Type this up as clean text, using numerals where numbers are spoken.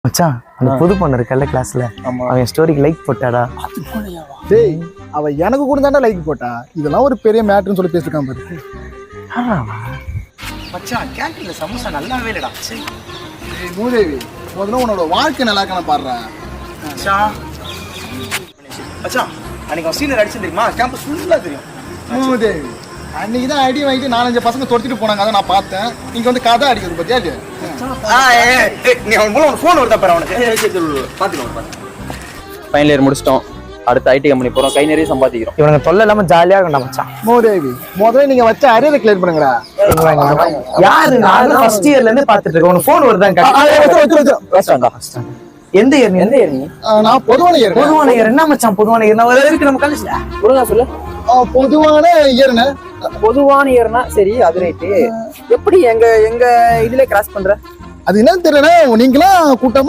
மச்சான் அந்த புது பொண்ணு இருக்கல்ல கிளாஸ்ல அவன் ஸ்டோரிக்கு லைக் போட்டாடா. டேய் அவ எனக்கு கூட தாண்டா லைக் போட்டா. இதெல்லாம் ஒரு பெரிய மேட்டர்னு சொல்லி பேசிருக்கான் பாரு. மச்சான் கேண்டீன்ல சமோசா நல்லாவே இல்லடா. ஏய் மூதேவி, முதல்ல உன்னோட வாழ்க்கை நல்லா இருக்கான பாடுறா. மச்சான் மச்சான் அன்னைக்கு அவன் சீனியர் அடிச்சு தெரியுமா? கேம்பஸ் ஃபுல்லா தெரியும். மூதேவி அன்னைக்கு தான் அடி வாங்கிட்டு 4-5 பசங்க துரத்திட்டு போனாங்க. அதை நான் பார்த்தேன். நீங்க வந்து கதை அடிக்கிறது பத்தியா இல்லையா? நீ அவன் மூலம் ஃபோன் வருதா பாரு அவனுக்கு. பாத்துக்கலாம். ஃபைனல் இயர் முடிச்சிட்டோம். அடுத்து ஐடி கம்பெனி போறோம். கை நிறைய சம்பாதிக்கிறோம். இவனுக்கு தொல்லை இல்லாம ஜாலியா இருக்கா மச்சான். மூதேவி முதல்ல நீங்க வச்ச அரியரை கிளியர் பண்ணுங்கடா. யாரு? நான் ஃபர்ஸ்ட் இயர்ல இருந்து பாத்துட்டு இருக்கேன். உனக்கு ஃபோன் வருதா? எந்த இயர்? எந்த இயர் நீ? நான் பொதுவான இயர். பொதுவான இயர் என்ன மச்சான்? பொதுவான இயர் நான் இருக்கு நம்ம காலேஜ்ல. ஒழுங்கா சொல்லு. பொதுவான இயர்னு. பொதுவான இயர்னா சரி, அது ரைட்டு. எப்படி எங்க இதுல கிராஸ் பண்ற? அது என்னன்னு தெரியல. நீங்களாம் கூட்டமா